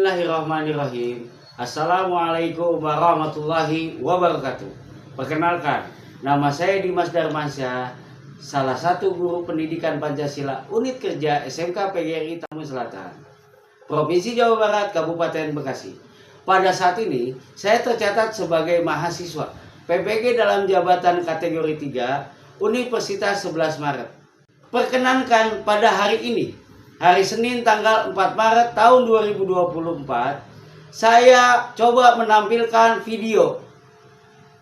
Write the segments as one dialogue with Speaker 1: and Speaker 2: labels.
Speaker 1: Bismillahirrahmanirrahim. Assalamualaikum warahmatullahi wabarakatuh. Perkenalkan, nama saya Dimas Darmansyah, salah satu guru pendidikan Pancasila Unit Kerja SMK PGRI Tambun Selatan, Provinsi Jawa Barat, Kabupaten Bekasi. Pada saat ini, saya tercatat sebagai mahasiswa PPG dalam jabatan kategori 3 Universitas 11 Maret. Perkenankan pada hari ini, hari Senin tanggal 4 Maret tahun 2024, saya coba menampilkan video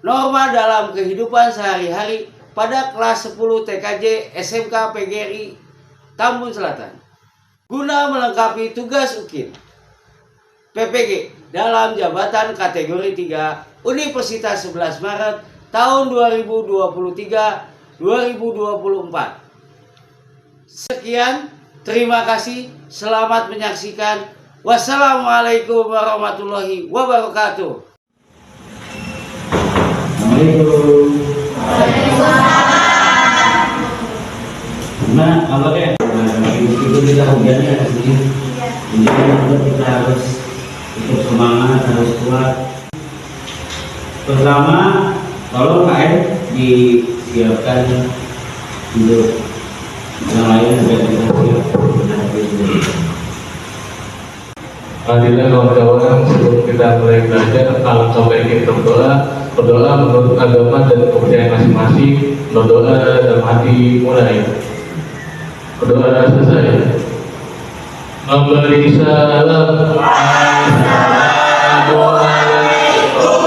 Speaker 1: norma dalam kehidupan sehari-hari pada kelas 10 TKJ SMK PGRI Tambun Selatan, guna melengkapi tugas UKIN PPG dalam jabatan kategori 3 Universitas 11 Maret tahun 2023-2024. Sekian, terima kasih, selamat menyaksikan. Wassalamualaikum warahmatullahi wabarakatuh.
Speaker 2: Assalamualaikum. Nah, apa deh? Itu kita hujannya di sini. Jadi kita harus tetap semangat, harus kuat. Pertama, tolong KM disiapkan untuk yang lain agar kita siap.
Speaker 3: Marilah kawan-kawan, sebelum kita mulai belajar, alangkah baiknya kita berdoa menurut agama dan kepercayaan masing-masing. Berdoa dalam hati, mulai berdoa selesai. Memberi salam. Assalamualaikum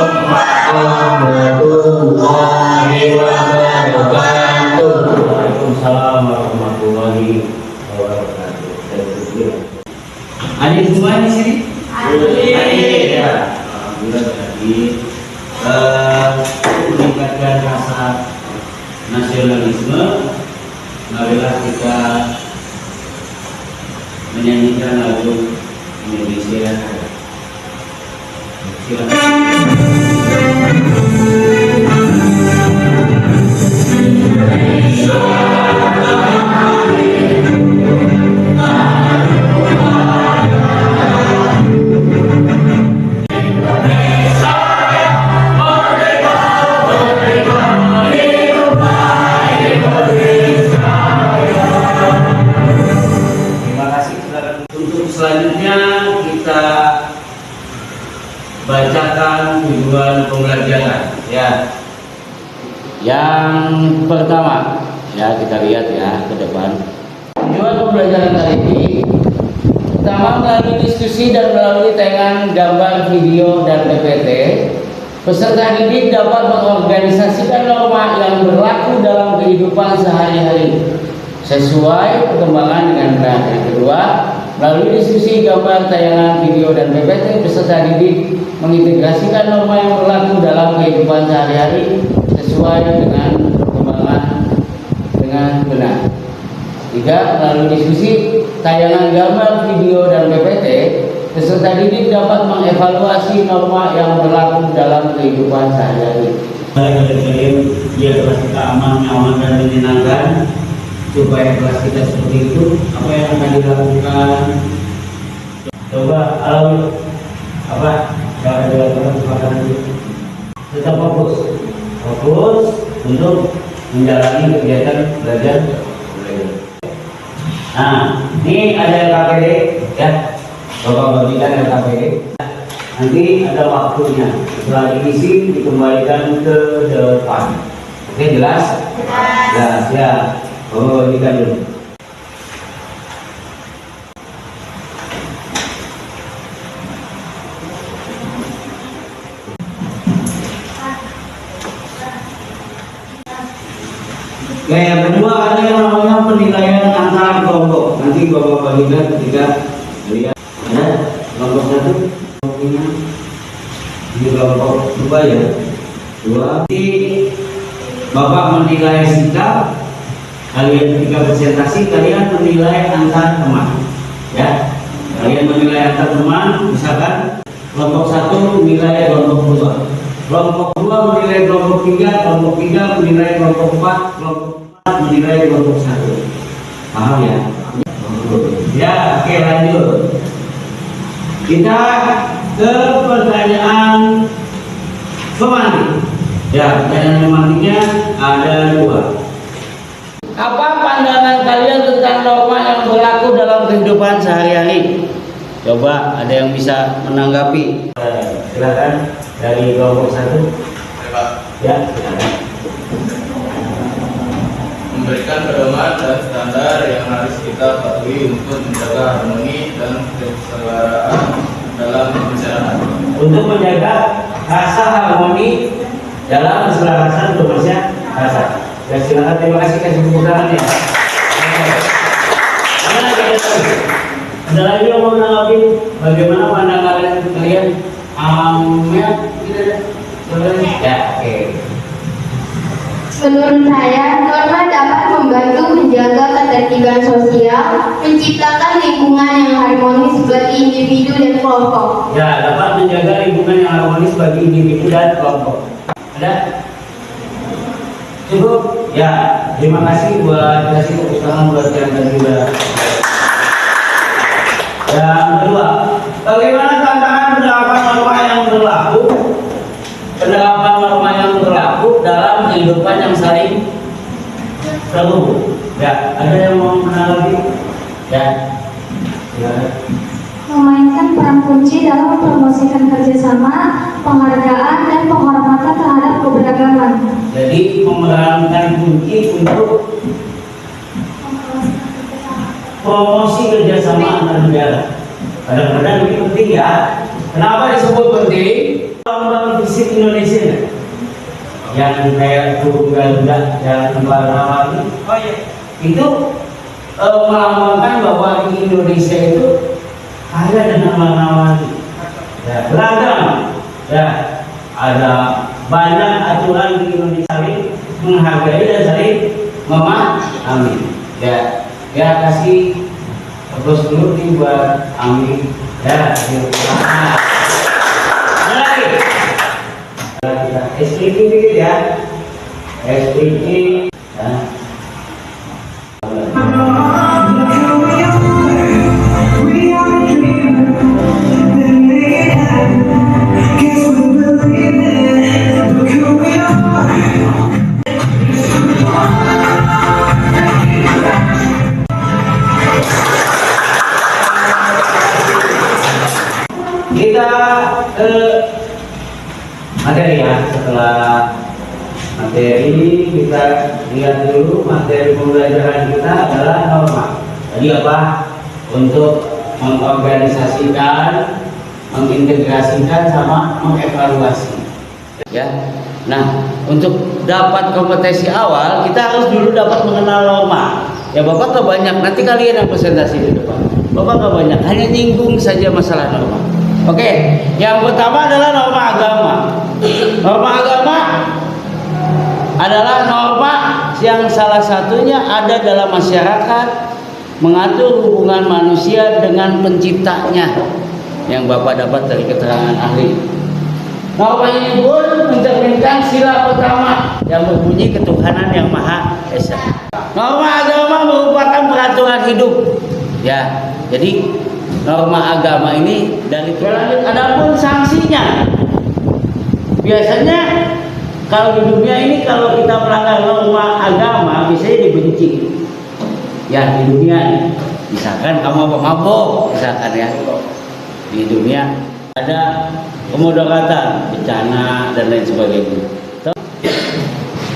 Speaker 3: warahmatullahi wabarakatuh.
Speaker 2: Waalaikumsalam warahmatullahi wabarakatuh. Adik semua di sini? Adik ya. Alhamdulillah tadi meningkatkan rasa nasionalisme. Marilah kita menyanyikan lagu Indonesia. Selanjutnya kita bacakan tujuan pembelajaran ya. Yang pertama ya, kita lihat ya ke depan. Tujuan pembelajaran kali ini pertama, melalui diskusi dan melalui tayangan gambar, video, dan PPT, peserta didik dapat mengorganisasikan norma yang berlaku dalam kehidupan sehari-hari sesuai perkembangan dengan benar. Yang kedua, melalui diskusi, gambar, tayangan, video, dan PPT, peserta didik mengintegrasikan norma yang berlaku dalam kehidupan sehari-hari sesuai dengan perkembangan dengan benar. Tiga, melalui diskusi, tayangan gambar, video, dan PPT, peserta didik dapat mengevaluasi norma yang berlaku dalam kehidupan sehari-hari. Biar kelas kita aman, nyaman, dan menyenangkan. Supaya kelas kita seperti itu, apa yang akan dilakukan? Coba apa cara dilakukan sekarang itu? Tetap fokus untuk menjalani kegiatan belajar. Nah, ini ada LKPD ya, Bapak bagikan LKPD. Nanti ada waktunya, setelah diisi dikembalikan ke depan. Oke, jelas? Jelas ya. Oh, ini kan dulu. Oke, yang kedua ada yang namanya penilaian antara kelompok. Nanti Bapak bagikan ketika lihat ada kelompok satu, ini kelompok dua ya. Nanti Bapak menilai sikap kalian ketika presentasi, kalian menilai antar teman ya. Kalian menilai antar teman, misalkan kelompok satu menilai kelompok dua, kelompok dua menilai kelompok tiga, kelompok tiga menilai kelompok empat, kelompok empat menilai kelompok satu. Paham ya? Ya, oke, lanjut. Kita ke pertanyaan pemantik. Ya, pertanyaan pemantiknya ada 2. Apa pandangan kalian tentang norma yang berlaku dalam kehidupan sehari-hari? Coba ada yang bisa menanggapi. Silakan dari kelompok 1. Ya, silakan.
Speaker 3: Memberikan pedoman dan standar yang harus kita patuhi untuk menjaga harmoni dan kesetaraan dalam masyarakat.
Speaker 2: Untuk menjaga rasa harmoni dalam keselarasan bermasyarakat. Ya, silakan, terima kasih, kasih tepuk tangan ya. Ada lagi yang mau menanggapi bagaimana pandangan kalian? Ya, oke.
Speaker 4: Menurut saya, norma dapat membantu menjaga ketertiban sosial, menciptakan lingkungan yang harmonis bagi individu dan kelompok.
Speaker 2: Ya, dapat menjaga lingkungan yang harmonis bagi individu dan kelompok. Ada? Cukup? Ya, terima kasih buat kasih tepuk tangan buat yang tadi udah. Yang kedua, bagaimana tantangan penerapan norma yang berlaku? Penerapan norma yang berlaku dalam kehidupan yang saling terhubung. Ya, ada yang mau menanggapi? Ya, ya.
Speaker 4: Memainkan peran kunci dalam mempromosikan kerjasama, penghargaan, dan penghormatan terhadap keberagaman.
Speaker 2: Jadi memerankan kunci untuk promosi kerjasama antar negara. Kadang-kadang ini penting ya. Kenapa disebut penting? Orang visit Indonesia yang kayak turun Garuda, yang Barawali, itu melambangkan bahwa di Indonesia itu ada dengan warna-warni, ya, beragam, ya, ada banyak aturan di Indonesia, saling menghargai dan saling memahami. Ya, ya, kasih terus dulu nih buat Ami. Ya, terima. Lagi. Kita SPG dikit ya. SPG. Ya. Kita ke materi ya. Setelah materi kita lihat dulu materi pembelajaran kita adalah norma. Tadi apa? Untuk mengorganisasikan, mengintegrasikan sama mengevaluasi. Ya. Nah, untuk dapat kompetensi awal kita harus dulu dapat mengenal norma. Ya, Bapak gak banyak, nanti kalian yang presentasi di depan. Bapak gak banyak, hanya nyinggung saja masalah norma. Oke, yang pertama adalah norma agama. Norma agama adalah norma yang salah satunya ada dalam masyarakat, mengatur hubungan manusia dengan penciptanya, yang Bapak dapat dari keterangan ahli. Norma ini pun mencerminkan sila pertama yang berbunyi ketuhanan yang Maha Esa. Norma agama merupakan peraturan hidup. Ya, jadi norma agama ini dari lanjut. Adapun sanksinya, biasanya kalau di dunia ini kalau kita melanggar norma agama biasanya dibenci. Ya, di dunia misalkan kamu mabuk, misalkan ya, di dunia ada kemudaratan, bencana dan lain sebagainya.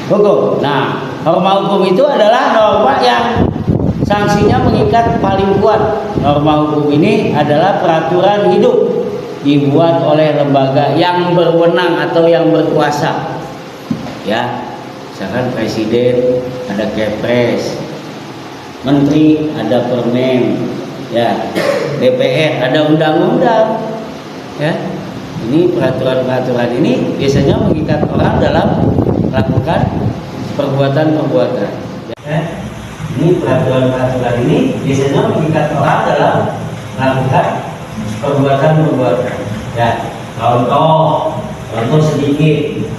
Speaker 2: Hukum. Nah, norma hukum itu adalah norma yang sanksinya mengikat paling kuat. Norma hukum ini adalah peraturan hidup dibuat oleh lembaga yang berwenang atau yang berkuasa. Ya, misalkan presiden ada Kepres, menteri ada Permen, ya, DPR ada undang-undang. Ya, ini peraturan-peraturan ini biasanya mengikat orang dalam melakukan perbuatan-perbuatan. Ya. Ini peraturan-peraturan ini biasanya mengikat orang dalam melakukan perbuatan-perbuatan. Ya, contoh sedikit.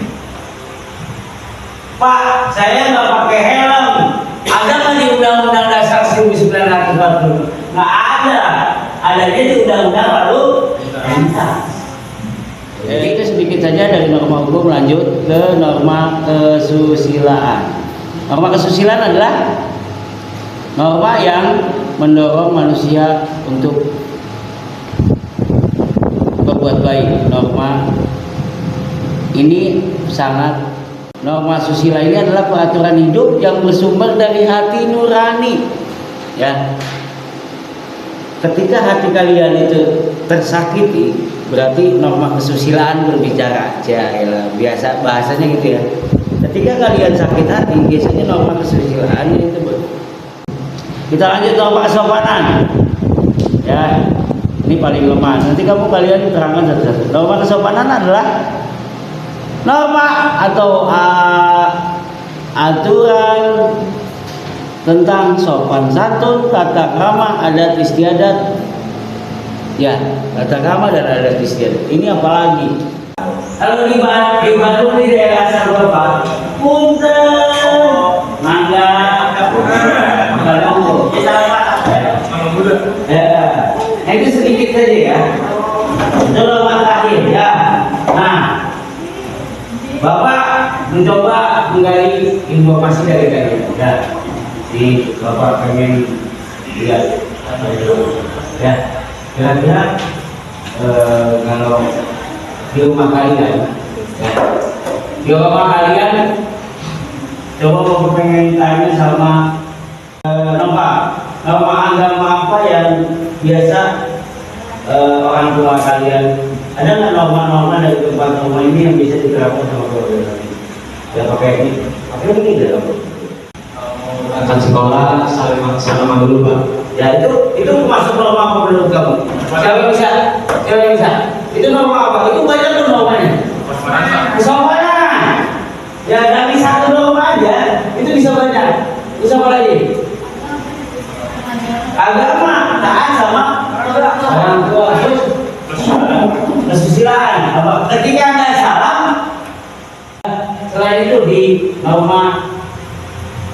Speaker 2: Pak, saya nggak pakai helm. Ada nggak di Undang-Undang Dasar 1945? Nggak ada. Adanya di Undang-Undang Lalu Jadi itu sedikit saja dari norma hukum, lanjut ke norma kesusilaan. Norma kesusilaan adalah norma yang mendorong manusia untuk berbuat baik. Norma ini norma susila ini adalah peraturan hidup yang bersumber dari hati nurani. Ya. Ketika hati kalian itu tersakiti, berarti norma kesusilaan berbicara. Biasa bahasanya gitu ya. Ketika kalian sakit hati, biasanya norma kesusilaan itu Kita lanjut norma kesopanan. Ya, ini paling lemah. Nanti kalian terangkan satu-satu. Norma kesopanan adalah norma atau aturan tentang sopan santun, tata krama, adat istiadat. Ya, tata krama dan adat istiadat. Ini apalagi? Kalau di Bandung di daerah Sarawak, punten, mangga, nah itu sedikit saja ya. Itu norma terakhir ya. Nah, Bapak mencoba menggali informasi dari kalian. Ya, Bapak pengen lihat ya. Kira-kira kalau di rumah kalian, ya, di rumah kalian coba Bapak pengen tanya sama norma agama apa yang biasa orang tua kalian, ada nggak norma-norma dari tempat rumah ini yang bisa diterapkan sama keluarga kalian? Ya pakai ini tidak apa?
Speaker 3: Akan sekolah salaman dulu Pak.
Speaker 2: Ya itu masuk norma apa menurut kamu? Siapa yang bisa? Itu norma apa? Itu banyak tuh normanya. Kesopanan. Ya dari satu norma aja itu bisa banyak. Terus apa lagi? Agama, taat sama orang tua, terus kesusilaan. Ketika Anda salah, selain itu di norma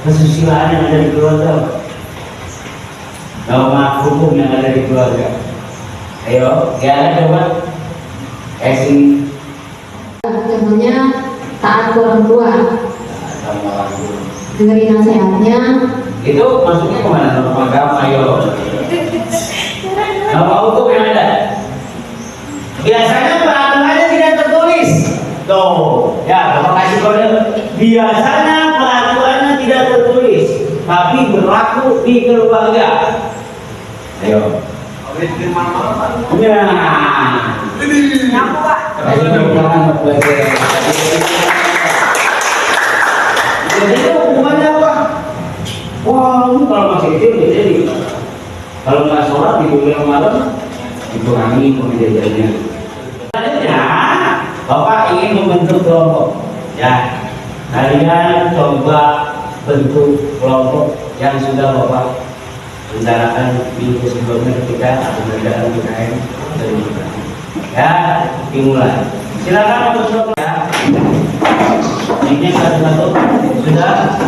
Speaker 2: kesusilaan yang ada di keluarga, norma hukum yang ada di keluarga. Ayo, ya coba sini.
Speaker 4: Contohnya taat orang tua, dengerin nasihatnya.
Speaker 2: Itu masuknya kemana? Norma agama, ayo. Norma hukum yang ada. Biasanya peraturannya tidak tertulis. Tuh, ya, Bapak kasih kode. Biasanya peraturannya tidak tertulis, tapi berlaku di keluarga. Ayo. Ya. Jadi itu hukumannya apa? Wah, kalau masih kecil jadi kalau nggak sholat di bulan malam dikurangi pembiayaannya. Selanjutnya, Bapak ingin membentuk kelompok. Ya, kalian coba bentuk kelompok yang sudah Bapak rencanakan minggu sebelumnya ketika pengerjaan PKM terbuka. Ya, dimulai. Silakan untuk kelompok ya. Ini satu-satu sudah.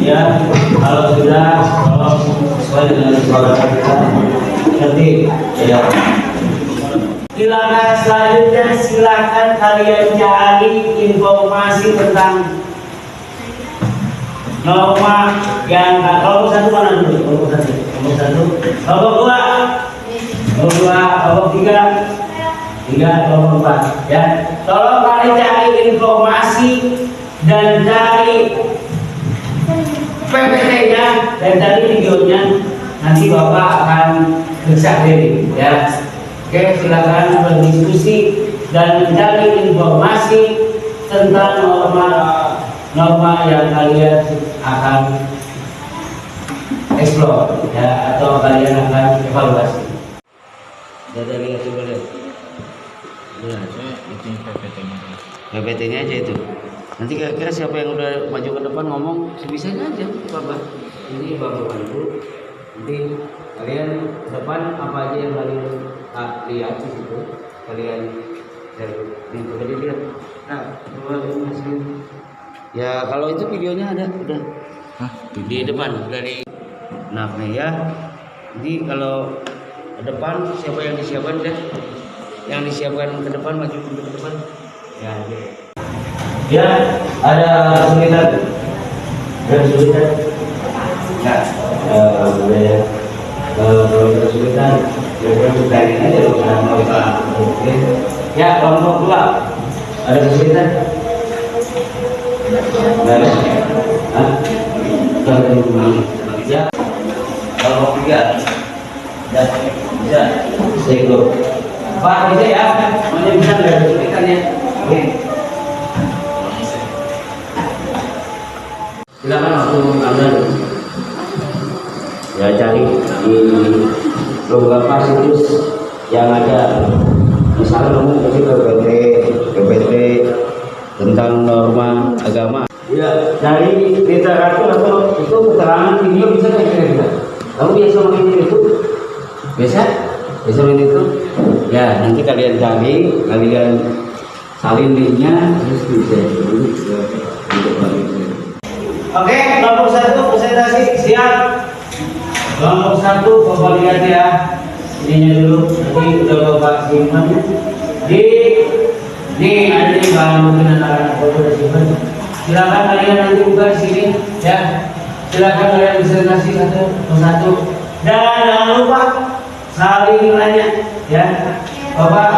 Speaker 2: Ya, kalau sudah, kalau sesuai dengan suara kita, nanti ya. Silakan selanjutnya, silakan kalian cari informasi tentang norma yang kelompok satu mana dulu? Kelompok satu, kelompok dua, kelompok tiga, kelompok empat. Ya, tolong kalian cari informasi dan cari PPT-nya dan cari videonya. Nanti Bapak akan periksa diri. Ya, oke, silakan berdiskusi dan mencari informasi tentang norma yang kalian akan explore ya, atau kalian akan evaluasi. Dari lihat coba lihat. PPT-nya aja itu. Nanti kira-kira siapa yang udah maju ke depan ngomong sebisanya aja, Bapak. Ini Bapak bantu. Nanti kalian depan apa aja yang kalian lihat di situ, kalian coba dilihat. Nah, ya kalau itu videonya ada udah. Di depan dari
Speaker 1: anaknya ya. Jadi kalau ke depan siapa yang disiapkan deh? Yang disiapkan ke depan maju ke depan. Ya. Ya, ada kesulitan. Ada kesulitan. Ya, boleh ya. Kalau ada kesulitan, ya bertanya aja loh sama Pak. Oke. Ya, kelompok 2. Ada kesulitan? Enggak ada. Hah? Ya. Kelompok 3. Ya, bisa. Bisa ikut. Pak, bisa ya? Semuanya bisa nggak ada kesulitan ya? Oke. Silakan untuk Anda ya cari di beberapa situs yang ada, misalnya kamu kasih PPT tentang norma agama. Ya, dari literatur atau itu keterangan video bisa nggak kira-kira? Kamu biasa main itu? Biasa? Biasa main itu? Ya, nanti kalian cari, kalian salin linknya, terus bisa untuk Oke, kelompok 1 presentasi siap. Kelompok 1 Bapak lihat ya. Ininya dulu, nanti udah Bapak simpan. Nih ada nih bahan mungkin anak-anak Bapak udah simpan. Silakan kalian nanti buka di sini ya. Silakan kalian presentasi satu persatu. Dan jangan lupa saling nanya ya. Bapak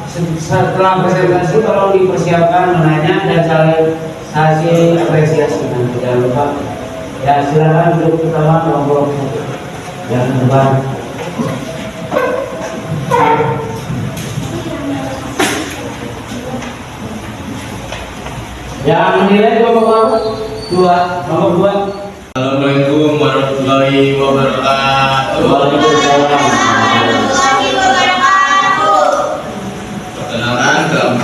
Speaker 1: setelah presentasi tolong dipersiapkan menanya dan saling hasil apresiasi nanti jangan lupa ya. Silakan duduk pertama kelompok yang depan. Yang menilai kelompok 2. Kelompok 2.
Speaker 3: Assalamualaikum warahmatullahi wabarakatuh.
Speaker 1: Waalaikumsalam.
Speaker 3: Perkenalkan,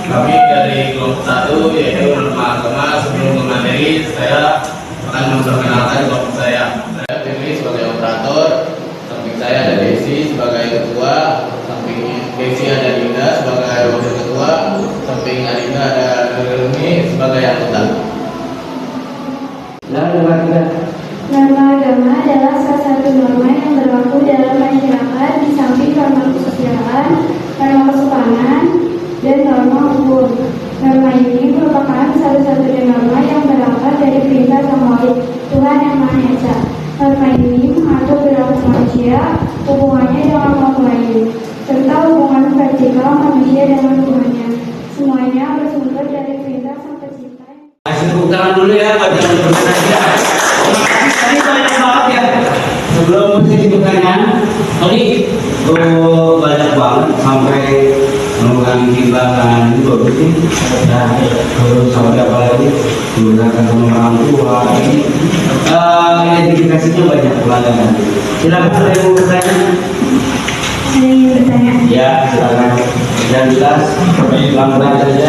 Speaker 3: kami dari kelompok 1 yaitu norma agama. Sebelum ke materi, saya akan memperkenalkan kelompok saya. Saya Firly sebagai operator, samping saya ada Desi sebagai ketua, samping Desi ada Dinda sebagai wakil ketua, samping Adinda ada Nurulmi sebagai anggota.
Speaker 4: Norma agama adalah salah satu norma yang berlaku dalam masyarakat di samping norma kesosialan, norma kesopanan, dan norma hukum. Norma ini merupakan satu-satunya norma yang berangkat dari perintah Sang Maha Tuhan Yang Maha Esa. Norma ini mengatur perilaku manusia, hubungannya dengan makhluk lain, serta hubungan vertikal manusia dengan Tuhannya. Semuanya bersumber dari perintah Sang Pencipta.
Speaker 1: Kasih tepuk tangan dulu ya buat yang berpresentasi ya. Tadi banyak banget ya. Sebelum sesi pertanyaan, tadi banyak banget sampai mengurangi timbangan itu bagus sih. Nah, terus sampai apa lagi menggunakan sama orang tua ini identifikasinya banyak pelanggaran. Silakan ada yang mau bertanya.
Speaker 4: Ada yang bertanya?
Speaker 1: Ya, silakan. Dan jelas, pelan-pelan saja.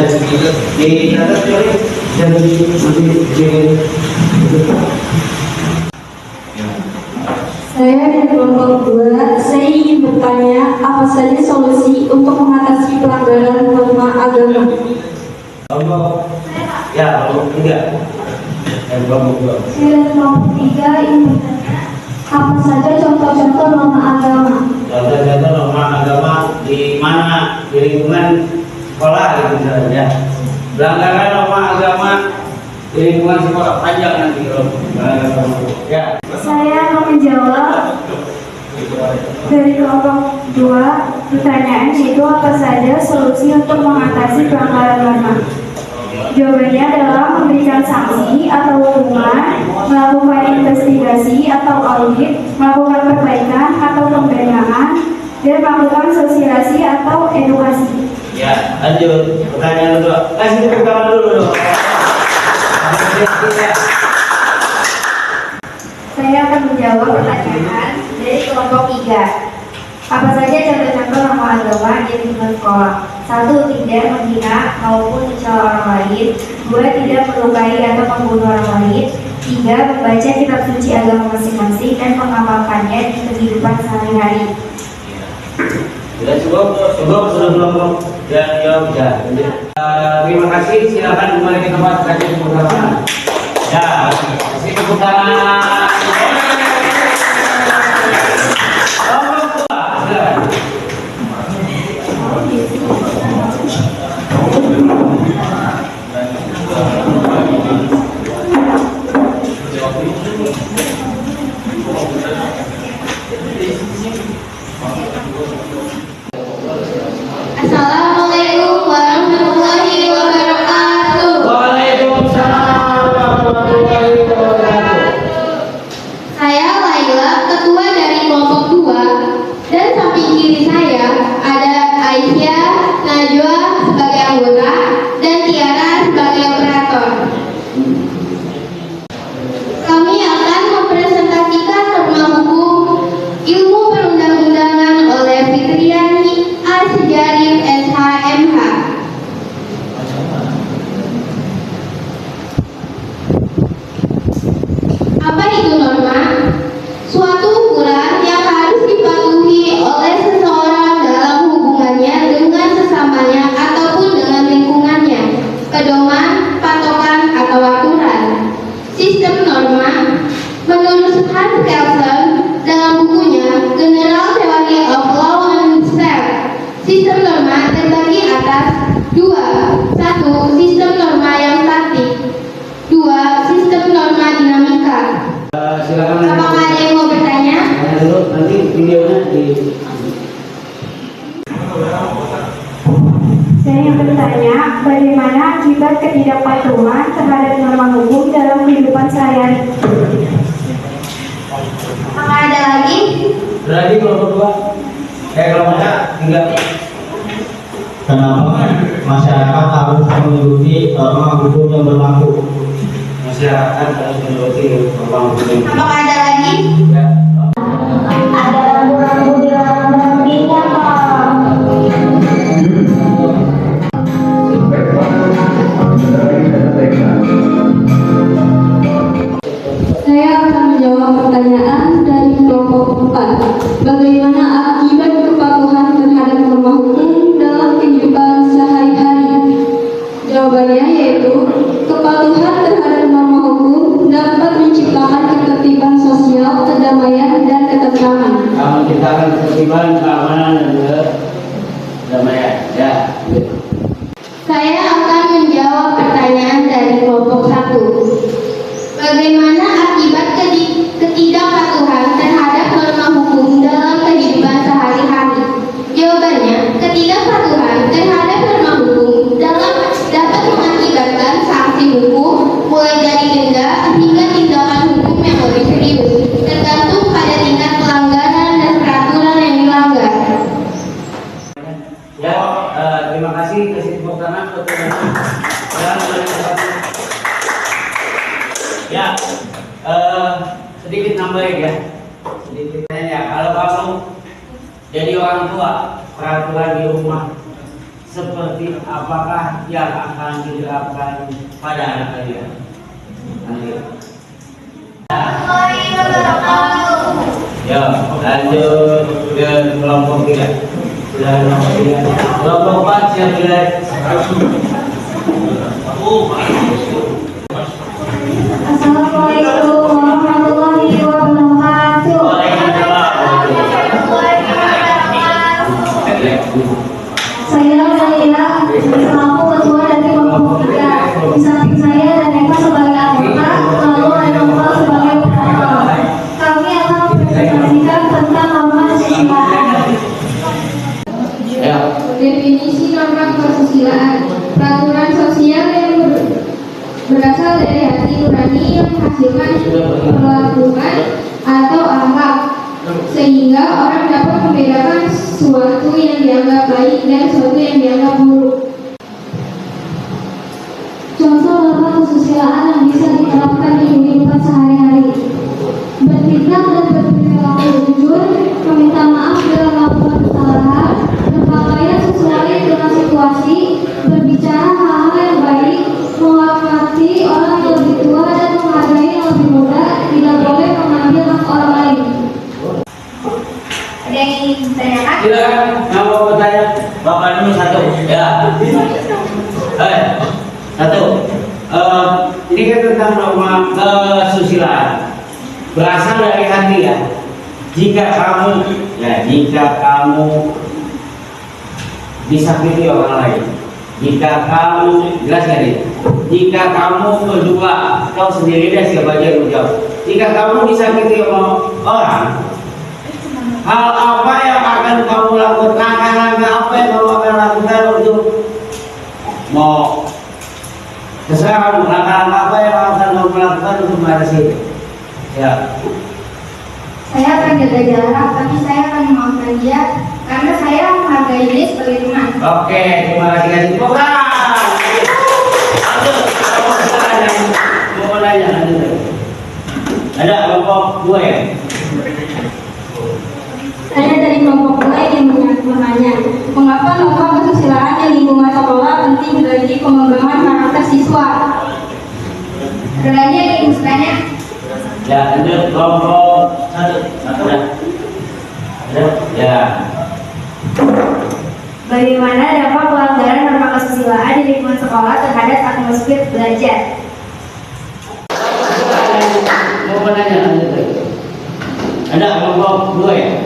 Speaker 1: Di atas boleh dan di
Speaker 5: Saya dari kelompok 2, saya ingin bertanya apa saja solusi untuk mengatasi pelanggaran norma agama.
Speaker 1: kelompok ya kelompok 3 dan kelompok 2.
Speaker 4: Saya dari kelompok 3 ingin bertanya, apa saja contoh-contoh norma agama?
Speaker 1: Contoh-contoh norma agama di mana di lingkungan sekolah gitu misalnya. Pelanggaran norma agama di lingkungan sekolah panjang nanti kalau ya.
Speaker 4: Saya akan menjawab dari kelompok 2 pertanyaan, yaitu apa saja solusi untuk mengatasi pelanggaran norma. Jawabannya adalah memberikan sanksi atau hukuman, melakukan investigasi atau audit, melakukan perbaikan atau pembenahan, dan melakukan sosialisasi atau edukasi.
Speaker 1: Ya, lanjut pertanyaan kedua. Kasih tepuk tangan dulu dong.
Speaker 4: Saya akan menjawab pertanyaan dari kelompok 3. Apa saja contoh-contoh norma agama di lingkungan sekolah? 1. Tidak menghina maupun mencela orang lain. 2. Tidak melukai atau membunuh orang lain. 3. Membaca kitab suci agama masing-masing dan mengamalkannya di kehidupan sehari-hari.
Speaker 1: Sudah cukup belum? Ya, jawab ya. Terima kasih. Silakan kembali ke tempat kasih tepuk tangan. Ya, kasih tepuk tangan.
Speaker 4: Assalamualaikum warahmatullahi wabarakatuh.
Speaker 1: Waalaikumsalam warahmatullahi wabarakatuh.
Speaker 4: Saya Laila, ketua dari kelompok 2, dan samping kiri saya ada Aisyah, Najwa sebagai anggota, dan Tiara sebagai operator. Kami akan mempresentasikan norma hukum ilmu perundang-undangan oleh Fitriani Al-Sejarif SHMH. Apa itu norma? Suatu ukuran yang harus dipatuhi oleh seseorang dalam hubungannya dengan sesamanya ataupun dengan lingkungannya, pedoman, patokan, atau aturan. Sistem norma, menurut Hans Kelsen dalam bukunya General Theory of Law and Self, sistem norma terbagi atas 2. 1. Sistem norma yang statik. 2. Sistem norma dinamika.
Speaker 1: Silakan.
Speaker 4: Apakah ada yang mau bertanya?
Speaker 1: Tanya dulu, nanti videonya di.
Speaker 5: Saya yang bertanya, bagaimana akibat ketidakpatuhan terhadap norma hukum dalam kehidupan sehari-hari?
Speaker 4: Apakah ada lagi?
Speaker 1: Berarti kelompok 2. Kelompok 3.
Speaker 6: Kenapa masyarakat harus mengikuti norma hukum yang berlaku?
Speaker 1: Masyarakat harus mengikuti norma hukum yang berlaku.
Speaker 4: Apakah ada lagi?
Speaker 1: Ya.
Speaker 5: Ada rambu-rambu di dalam minyak, Saya akan menjawab pertanyaan dari kelompok 4. Bagaimana akibat kepatuhan terhadap norma hukum dalam kehidupan sehari-hari? Jawabannya yaitu kepatuhan terhadap norma hukum dapat menciptakan ketertiban sosial, kedamaian, dan ketentraman.
Speaker 1: Menciptakan ketertiban, keamanan, dan juga kedamaian. Ya. Gitu.
Speaker 4: Saya akan menjawab pertanyaan dari kelompok 1. Bagaimana akibat ketidakpatuhan terhadap norma hukum dalam kehidupan sehari-hari? Jawabannya, ketidakpatuhan terhadap norma hukum dapat mengakibatkan sanksi hukum mulai dari denda hingga tindakan hukum yang lebih serius, tergantung pada tingkat pelanggaran dan peraturan yang dilanggar.
Speaker 1: Ya, terima kasih. Kasih tepuk tangan buat teman-teman. Ya, sedikit nambahin ya. Sedikit ya. Kalau kamu jadi orang tua, peraturan di rumah seperti apakah yang akan diterapkan pada anak kalian? Ya, lanjut ke kelompok 3. Kelompok 4 siap mulai.
Speaker 5: Assalamualaikum warahmatullahi wabarakatuh. Saya Laila, selaku ketua dari kelompok 3. Di samping saya dan Eva sebagai anggota, lalu ada Nova sebagai operator. Kami akan mempresentasikan tentang norma kesusilaan.
Speaker 1: Ya.
Speaker 4: Definisi norma kesusilaan, peraturan sosial yang berasal dari hati nurani yang menghasilkan perlakuan atau akhlak, sehingga orang dapat membedakan sesuatu yang dianggap baik dan sesuatu yang dianggap buruk.
Speaker 5: Contoh norma kesusilaan yang bisa diterapkan di kehidupan sehari-hari: bertindak dan berperilaku jujur, meminta maaf bila melakukan kesalahan, berpakaian sesuai dengan situasi, berbicara hal-hal yang baik, menghormati orang yang lebih tua dan menghargai yang lebih muda, tidak boleh mengambil hak orang lain.
Speaker 4: Ada yang ingin ditanyakan?
Speaker 1: Silakan, yang mau bertanya. Bapak dulu satu. Ya. Satu. Ini kan tentang norma kesusilaan. Berasal dari hati ya. Jika kamu disakiti orang lain, jika kamu jelas gak nih? Jika kamu berdua, kau sendiri dan siapa aja yang menjawab. jika kamu disakiti orang, hal apa yang akan kamu lakukan? Langkah-langkah apa yang kamu akan lakukan untuk mau terserah kamu, langkah-langkah apa yang akan kamu lakukan untuk mengatasi itu? Ya.
Speaker 5: Saya akan jaga jarak, tapi saya akan memaafkan dia karena saya menghargai dia sebagai teman.
Speaker 1: Oke, terima kasih. Tepuk tangan. Mau nanya, ada kelompok 2 ya?
Speaker 5: Saya dari kelompok 2 yang bertanya, mengapa norma kesusilaan di lingkungan sekolah penting bagi pengembangan karakter siswa? Ada lagi yang ingin bertanya?
Speaker 1: Ya, lanjut kelompok 1 ya. Ada? Ya.
Speaker 4: Bagaimana dampak pelanggaran norma kesusilaan di lingkungan sekolah terhadap atmosfer belajar?
Speaker 1: Mau menanya, lanjut. Ada kelompok 2 ya?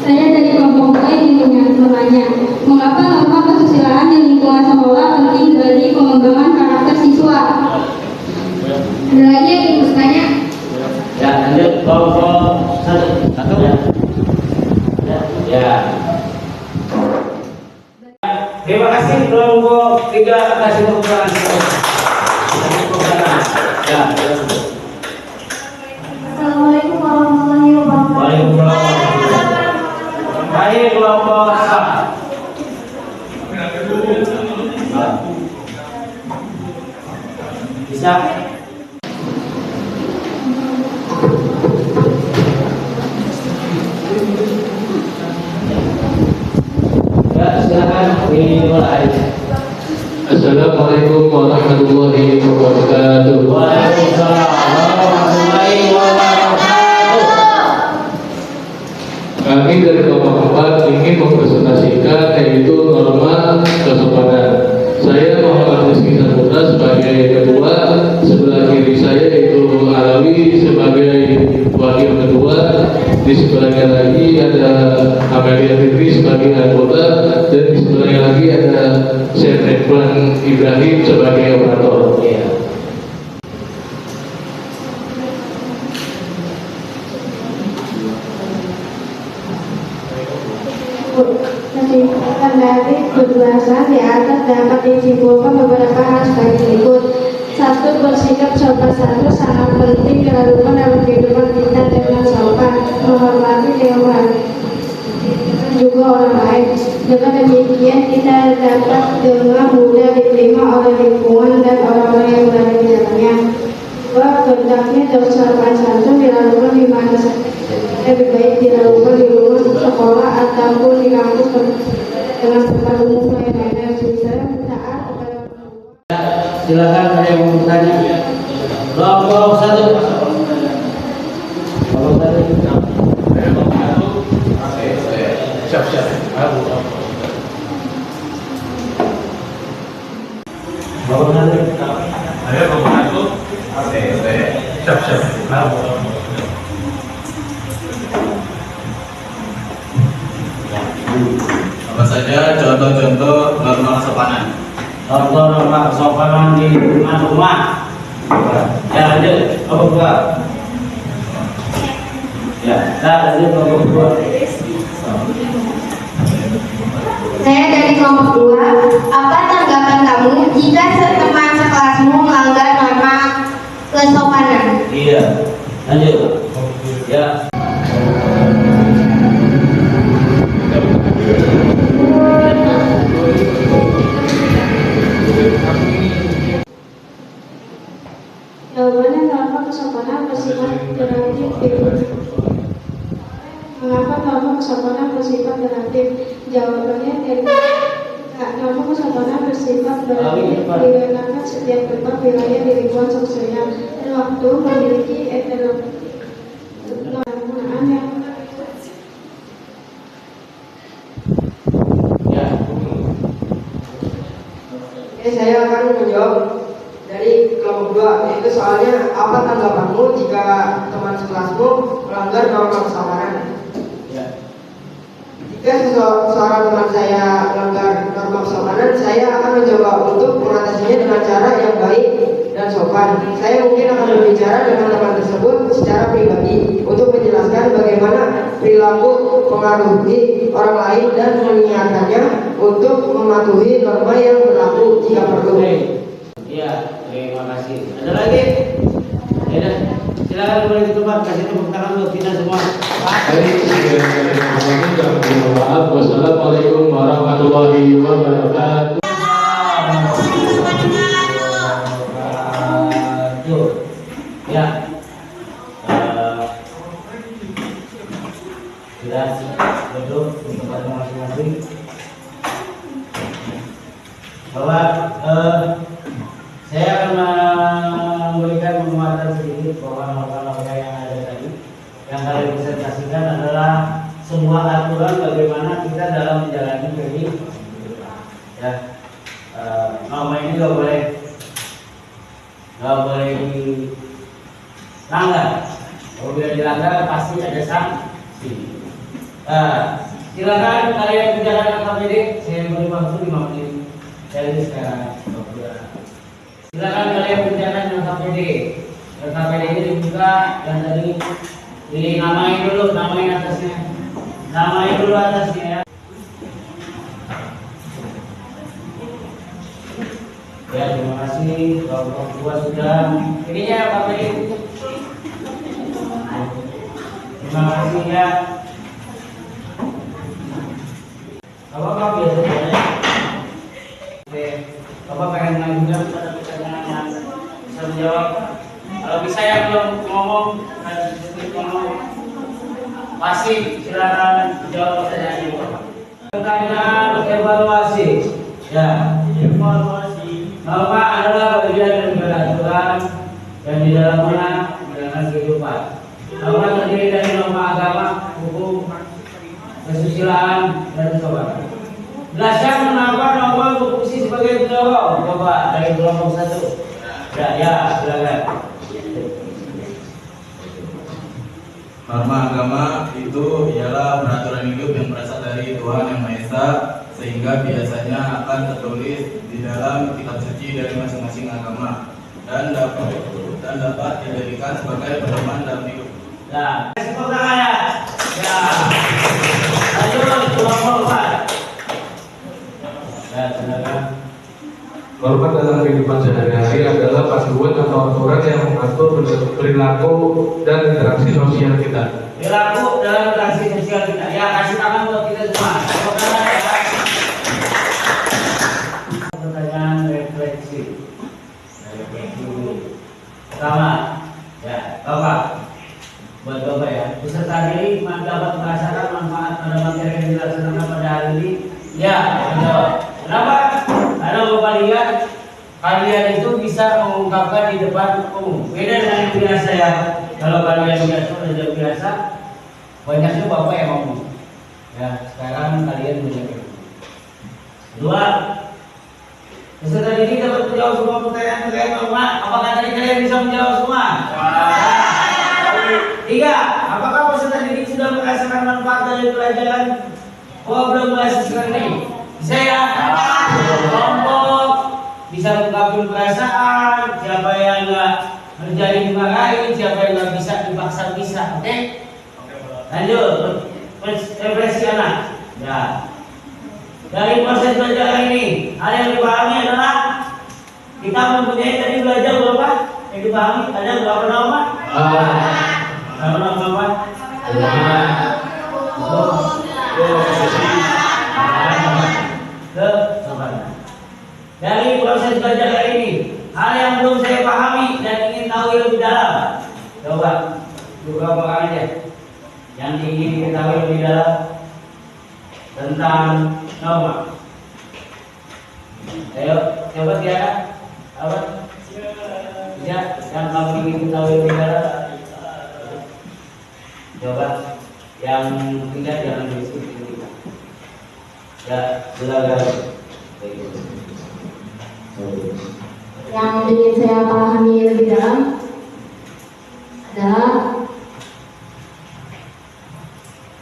Speaker 5: Saya dari kelompok 2 yang bertanya, mengapa norma kesusilaan di lingkungan sekolah penting bagi pengembangan karakter siswa? Ada lagi yang ingin bertanya?
Speaker 1: Ya, lanjut kelompok 1 ya. Ya. Terima kasih kelompok 3 atas tepuk tangan. Ya.
Speaker 4: Assalamualaikum warahmatullahi wabarakatuh.
Speaker 1: Waalaikumsalam. Baik kelompok 4. Bisa? Ya, silakan dimulai.
Speaker 7: Assalamualaikum warahmatullahi wabarakatuh.
Speaker 1: Waalaikumsalam warahmatullahi wabarakatuh.
Speaker 7: Kami dari kelompok 4 ingin mempresentasikan yaitu norma kesopanan. Saya Muhammad Rizky Saputra sebagai ketua, sebelah kiri saya yaitu Alawi sebagai wakil ketua, di sebelahnya lagi ada Amelia Fitri sebagai anggota, dan di sebelahnya lagi ada Syed Ridwan Ibrahim sebagai operator.
Speaker 1: Ya.
Speaker 4: Kesimpulan dari penjelasan di atas dapat disimpulkan beberapa hal sebagai berikut. 1. Bersikap sopan santun sangat penting dilakukan dalam kehidupan kita dengan sopan, menghormati dengan baik juga orang lain. Dengan demikian kita dapat dengan mudah diterima oleh lingkungan dan orang-orang yang berada di dalamnya. 2. Hendaknya sopan santun dilakukan di mana saja. Lebih baik dilakukan di rumah, sekolah, ataupun di kampus dengan tempat umum lain-lainnya. Saya taat kepada orang tua.
Speaker 1: Silakan ada yang mau bertanya. Kelompok 1. Kelompok 1.
Speaker 3: Siap.
Speaker 1: Kelompok 1.
Speaker 3: Ayo kelompok 1. Siap. Apa saja contoh-contoh norma kesopanan?
Speaker 1: Contoh norma kesopanan di rumah. Ya, lanjut kelompok 2. Ya, lanjut kelompok 2.
Speaker 5: Saya dari kelompok 2. Apa tanggapan kamu jika teman sekelasmu melanggar norma kesopanan?
Speaker 1: Iya, lanjut. Ya.
Speaker 4: Jawabannya norma kesopanan bersifat relatif. Mengapa norma kesopanan bersifat relatif? Jawabannya norma kesopanan bersifat relatif dikarenakan setiap tempat wilayah di lingkungan sosial dan waktu memiliki penggunaan yang
Speaker 8: Saya akan menjawab dari kelompok 2, yaitu soalnya apa tanggapanmu jika teman sekelasmu melanggar norma kesopanan?
Speaker 1: Ya.
Speaker 8: seorang teman saya melanggar norma kesopanan, saya akan mencoba untuk mengatasinya dengan cara yang baik dan sopan. Saya mungkin akan berbicara dengan teman tersebut secara pribadi untuk menjelaskan bagaimana perilaku mengaruhi orang lain dan mengingatkannya untuk mematuhi norma yang berlaku jika perlu.
Speaker 1: Iya, terima kasih. Ada lagi? Ya, silakan boleh ditutup, kasih tepuk tangan untuk kita semua.
Speaker 7: Baik, mohon maaf. Wassalamualaikum warahmatullahi wabarakatuh.
Speaker 1: Ya, sudah duduk untuk masing-masing. Bahwa saya akan memberikan penguatan sedikit bahwa norma-norma yang ada tadi. Yang kalian bisa saksikan adalah sebuah aturan bagaimana kita dalam menjalani kehidupan. Ya, norma ini nggak boleh dilanggar. Kalau bila dilanggar pasti ada sanksi. Silakan kalian kerjakan KPD. Saya beri waktu 5 menit dari sekarang. Silakan kalian kerjakan dengan KPD. KPD ini dibuka dan tadi dinamain dulu, namain atasnya. Namain dulu atasnya ya. Ya, terima kasih. Kalau dua sudah, ininya Pak Bedi. Terima kasih ya. Bapak biasanya, Bapak pengen mengajukan pada pertanyaan yang bisa menjawab. Kalau bisa yang belum ngomong dan ngomong, pasti silakan jawab pertanyaan itu. Pertanyaan evaluasi, ya. Evaluasi. Norma adalah bagian dari aturan dan di dalamnya menjalankan kehidupan. Norma terdiri dari norma agama, hukum, kesusilaan, dan kesopanan. Jelaskan mengapa norma berfungsi sebagai pendorong. Coba dari kelompok 1. Ya, silakan.
Speaker 3: Norma agama itu ialah peraturan hidup yang berasal dari Tuhan Yang Maha Esa, sehingga biasanya akan tertulis di dalam kitab suci dari masing-masing agama dan dapat dijadikan sebagai pedoman dalam hidup.
Speaker 1: Nah, tepuk tangan ya. Ya. Lanjut kelompok 4. Ya, silakan.
Speaker 7: Norma dalam kehidupan sehari-hari adalah panduan atau aturan yang mengatur perilaku dan interaksi sosial kita.
Speaker 1: Perilaku dalam interaksi sosial kita. Ya, kasih tangan buat kita semua. Tepuk tangan ya. Pertanyaan refleksi. Pertama, ya, Bapak. Buat Bapak ya. Peserta diri dapat merasakan manfaat pada materi yang dilaksanakan pada hari ini. Ya, betul. Kenapa? Karena Bapak lihat kalian itu bisa mengungkapkan di depan umum. Beda dengan yang biasa ya. Kalau kalian biasa, banyaknya Bapak yang ngomong. Ya, sekarang kalian menjawab. 2. Peserta didik dapat menjawab semua pertanyaan terkait norma. Apakah tadi kalian bisa menjawab semua? 3. Apakah peserta didik sudah merasakan manfaat dari pelajaran? Oh, belum merasakan ini. Bisa ya? Kelompok bisa mengungkapkan perasaan. Siapa yang nggak menjadi dimarahin, siapa yang nggak bisa dipaksa-bisa. Oke? Lanjut. Refleksi anak. Ya. Dari proses belajar ini, hal yang dipahami adalah kita mempunyai tadi belajar berapa? Yang dipahami ada berapa norma? Berapa norma? Dari proses belajar ini, hal yang belum saya pahami dan ingin tahu lebih dalam. Coba buka orang aja yang ingin diketahui lebih dalam tentang norma. Ayo, coba Tiara. Apa? Ya, yang kamu ingin ketahui lebih dalam. Coba yang tidak jangan diskusi. Ya, silakan.
Speaker 5: Yang ingin saya pahami lebih dalam adalah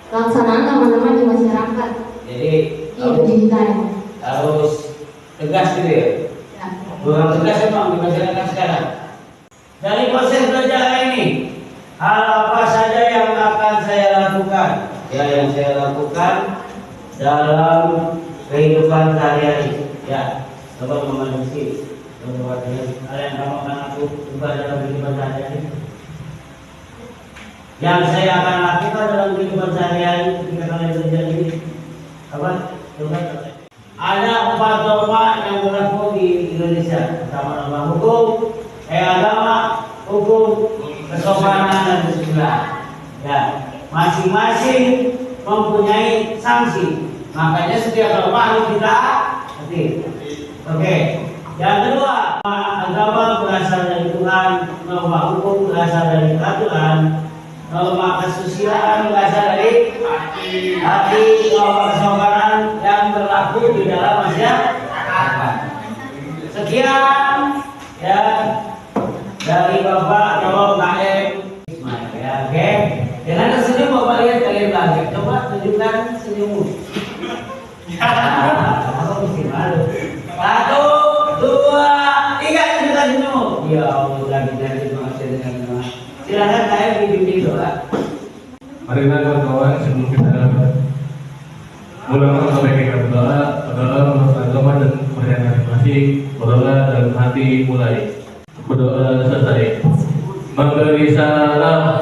Speaker 5: pelaksanaan pengalaman di masyarakat.
Speaker 2: Jadi
Speaker 5: Itu digital.
Speaker 2: harus tegas gitu ya.
Speaker 5: Ya.
Speaker 2: Kurang tegas emang di masyarakat sekarang. Dari proses belajar ini, hal apa saja yang akan saya lakukan? Ya, yang saya lakukan dalam kehidupan sehari-hari. Ya, coba memandusi. Ada yang kamu akan aku ubah dalam kehidupan sehari-hari. Yang saya akan lakukan dalam kehidupan sehari-hari ketika kalian belajar ini apa? Coba. Ada 4 norma yang berlaku di Indonesia. Pertama norma hukum, agama, hukum, kesopanan dan kesusilaan. Ya, masing-masing mempunyai sanksi. Makanya setiap norma harus kita hati. Oke. Yang kedua, agama berasal dari Tuhan, norma hukum berasal dari peraturan, norma kesusilaan berasal dari hati, norma kesopanan yang berlaku di dalam masyarakat. Sekian ya dari Bapak atau Mbak M. Ya, oke. Dengan tersenyum Bapak lihat kalian lagi. Coba tunjukkan senyummu. Aku mesti malu. 1, 2, 3 tunjukkan senyummu. Ya Allah, lagi makasih dengan semua. Silakan saya dibimbing doa.
Speaker 7: Marilah kawan-kawan sebelum kita mulai sampaikan berdoa menurut agama dan kepercayaan masing-masing. Berdoa dalam hati mulai. Berdoa selesai. Memberi salam